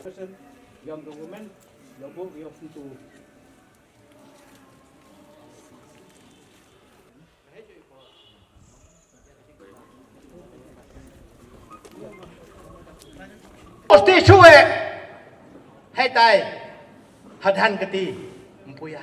person, younger woman, your book, you have to. Osti chue, hai tai, hadhan kati, mpuya.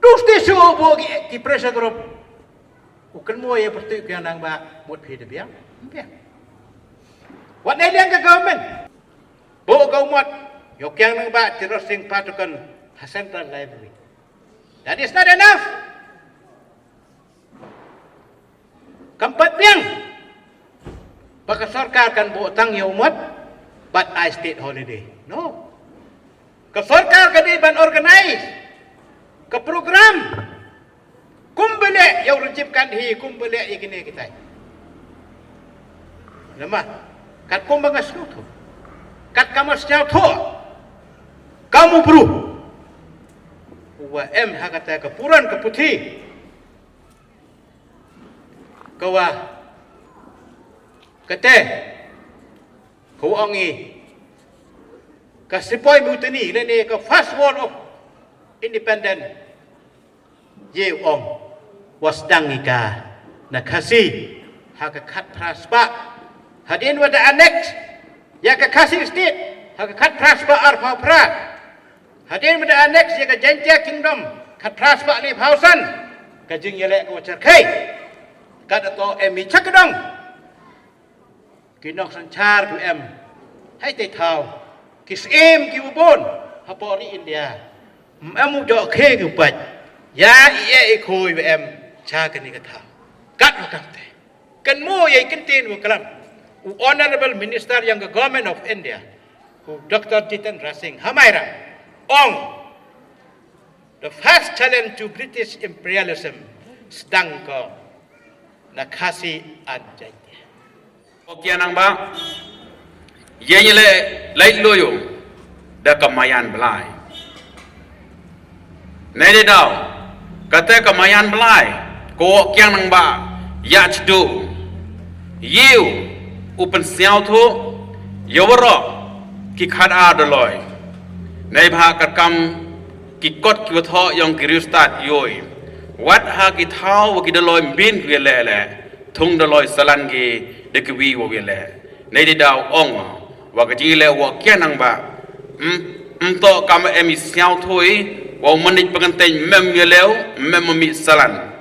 Dosti chue bogi ki pressure group, ukan mo ye pertu Kiang Nangbah buat phi de biang, biang. What they liang ke government, bo kau muat, U Kiang Nangbah terusing patukan central library. That is not enough. Keempat biang. Baka sarkar kan buat tang ya umat, but I state holiday. No. Ke sarkar kan ban organize, ke program, kumbele yang runcipkan hi kumbele ikini kita. Lemah, kat kumbangas tu, kat kamas jauh tu, kamu bro. Wa em hakata kepuran keputi, kawa. Kata, kau angi, kasipoi mutini, lene ke fast war of independent, ye was dangika, nakasi, hakakat praspa, hadin wada annex, ya kasih state, hakakat praspa arpa pra, hadin wada annex ya jantia kingdom, kat praspa li pausan, kajing yelek ko cerkai, kat atau emi cakadong. Kinok sanchar ku em, hai tay thao, kis em ki ubon, hapori India, em ujo khe ku pat, ya ie khoi em cha kani ka thao, kat wakate, kan mo ye kentin wakalam, honorable minister yang government of India, Dr. Jitendra Singh, hamaira, the first challenge to British imperialism, sedang ko nakasi anjay. U Kiang Nangbah, ye le lait loyo, da kamayan belai. Nede dau, kata kamayan belai, ko U Kiang Nangbah, ya cedu, yiu, upen siau tu, yawara, ki khada doloi. Nei bha kakam, ki kot ki watho yang kiristat yoi. Wat ha ki thau ki doloi bin ki le, thung doloi salan ki. Dekwi wawile, nedi dau ong, wakajile wa Kiang Nangbah, to kama emi siau thui, wa menit pengantin mem yeleu, mem mi salan,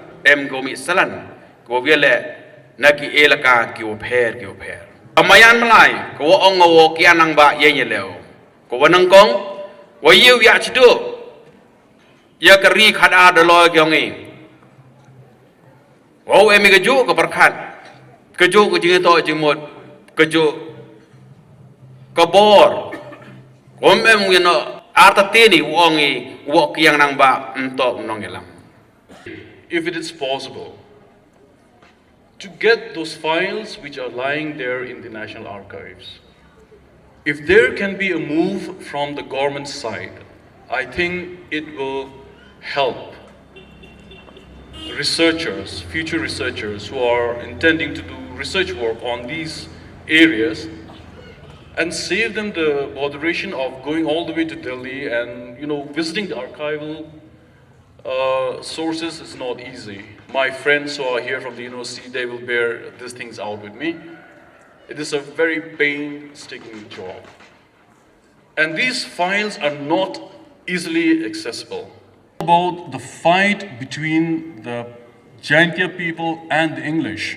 go mi salan, ko wile naki elaka ki oper. Amayan malai, ko ong wa Kiang Nangbah ye yeleu, ko wanangkong, wa yu ya chidu, ya kari khada doloi kyongi, wa emi keju ko perkat. Keju ku jing to jimut keju kabor komem yeno artatini wongi wo Kiang Nangbah entok nongelam. If it is possible to get those files which are lying there in the National Archives, if there can be a move from the government side, I think it will help researchers, future researchers who are intending to do research work on these areas and save them the botheration of going all the way to Delhi and visiting the archival sources is not easy. My friends who are here from the university, they will bear these things out with me. It is a very painstaking job. And these files are not easily accessible. About the fight between the Jaintia people and the English,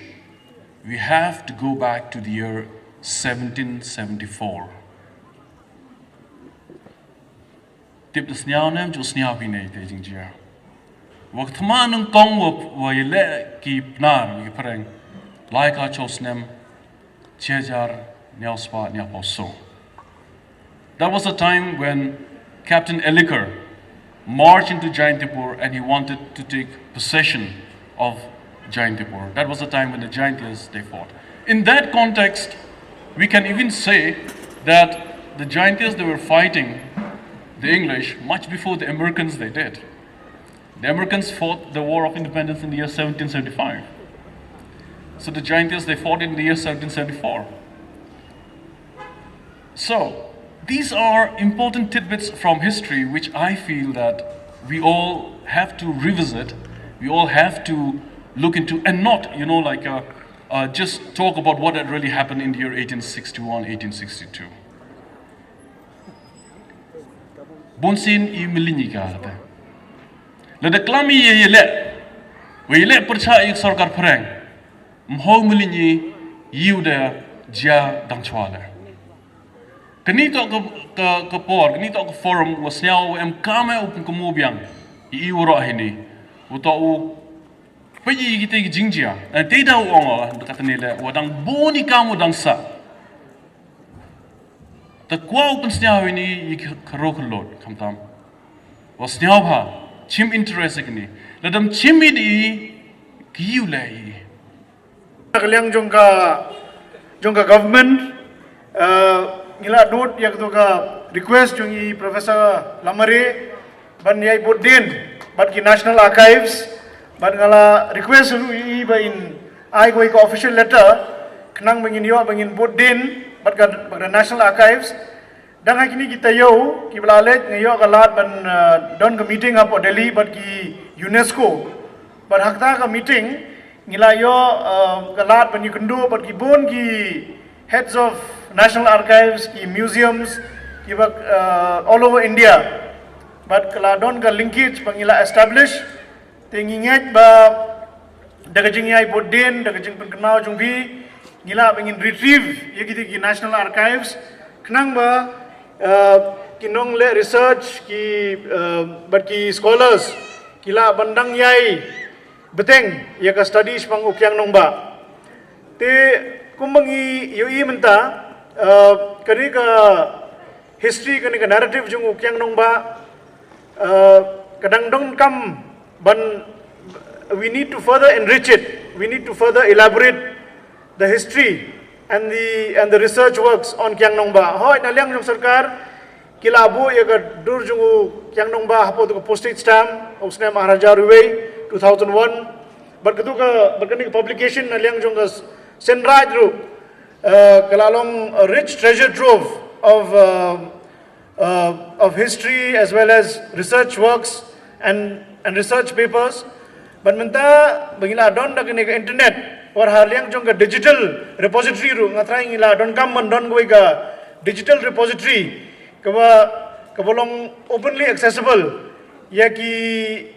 we have to go back to the year 1774. Tip the sniao nem jo sniao pine te jingjia. Wakt ma nung kong wa yele ki pnar wi preng. Like a chos nem chejar nyaspa nyaposo. That was the time when Captain Elicker marched into Jaintipur and he wanted to take possession of Jaintipur. That was the time when the Jaintias they fought. In that context, we can even say that the Jaintias they were fighting the English much before the Americans they did. The Americans fought the War of Independence in the year 1775. So the Jaintias they fought in the year 1774. So, these are important tidbits from history which I feel that we all have to revisit, we all have to look into, and not, just talk about what had really happened in the year 1861, 1862. Bonsin I milini ka. Lada klami ye le percaya ik sarkar perang. Mhau milini yuda ja dangchwala. Kenito ke por, kenito ke forum wasnyau kame upun kemubiang I uro ini. Utau pergi kita ke jingjia. Tidak orang dekat nila wadang boni kamu dangsa. Takwa upun snyau ini kerok kamtam. Wasnyau ha chim interest ini. Ladam chim ini kiulai. Kalian jongka government ngila dut yang tu ka request jongi Professor Lamare ban yai bodin ban ki National Archives ban ngala request lu I ba in ai ko official letter kenang bangin yo bangin bodin ban ka National Archives dan kini kita yo ki belalet ngayo kalat ban don ka meeting up Delhi ban ki UNESCO ban hakta ka meeting ngila yo kalat ban yukundu ban ki bon ki heads of National Archives, ki museums, ki all over India. But kalau don ka linkage pangila establish, tengingat ba dagajing yai bodin, dagajing penkenau jungbi, ngila pengin retrieve ye ki National Archives, kenang ba kinong le research ki ki scholars, kila bandang yai beteng ye ka studies pang U Kiang Nangbah. Te kumbangi yoi menta kani ka history kani ka narrative jung U Kiang Nangbah kadang dong kam ban we need to further enrich it, we need to further elaborate the history and the research works on Kiang Nangbah. Hoi na liang jung sarkar kilabo ya ka dur jung U Kiang Nangbah hapo to postage stamp usne Maharaja Jowai 2001 but ketu ka berkani publication na liang jung ka Seinraij Jowai kalalong a rich treasure trove of history as well as research works and research papers. But menta bangila don da kini ka internet or haliang jong ka digital repository ru ngatrai ngila don kam man don goi ka digital repository kabolong openly accessible yaki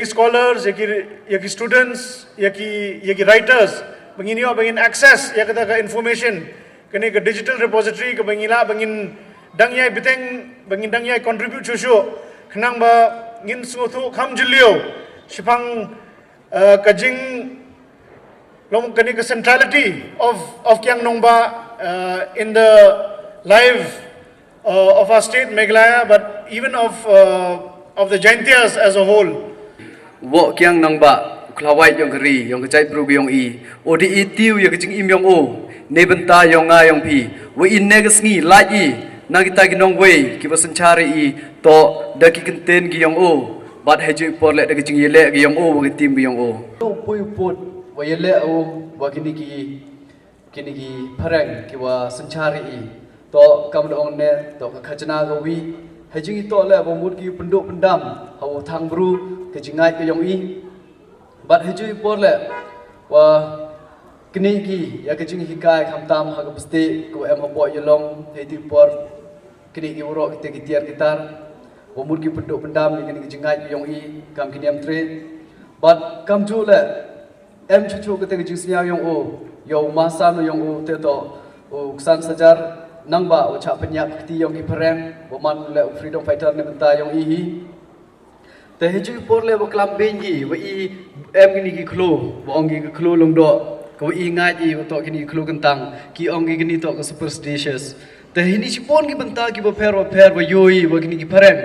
scholars yaki students yaki writers bangin yo bangin access ya kata ka information kene ka digital repository ka bangila bangin dangyai biteng bangin dangyai contribute chusho khnang ba ngin suthu kham jilio shipang kajing long kene ka centrality of Kiang Nangbah in the life of our state Meghalaya but even of the Jaintias as a whole. U Kiang Nangbah klawai yong keri yong kecai pru yong I odi itiu ya kecing im yong o ne benta yong nga yong pi we in ne sngi lai I na kita ginong we ki basencari I to daki kenten gi yong o bat heju por le daki cing yele gi yong o we tim gi yong o pui put we yele o wa kini ki parang ki wa sencari I to kam dong ne to ka khajna go wi heju I to le bo mut ki penduk pendam hau thang bru ke jingai ke yong I but hijui porle wa kini ki ya kejing hikai khamtam ha pasti ko em apo yelong heti por kini ki uro kita kitiar kitar umur ki penduk pendam ni kejingai yong I kam kini am tre but kam ju le em chuchu kita kejing sia yong o yo masa no yong o te to o san sajar Nangbah o cha penyak kti yong ki perang bo man le freedom fighter ne benta yong I hi te hijui porle bo klam bengi wa I em kini ki khlo bo ongi ki khlo long do ko I ngai I to kini khlo kentang ki ongi kini to ko superstitious te hini sipon ki benta ki bo pher bo yoi bo kini ki pareng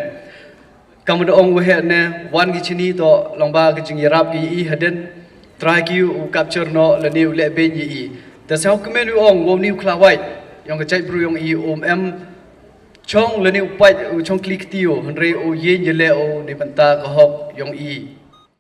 kam do ong we ne wan ki chini to longba ki jing yarap ki I haden try ki u capture no le new le bengi I te sao kemen u ong wo new klawai yong ka chai bru yong I em chong le ni upai chong klik tio henre o yen yele o ni benta ko hok yong I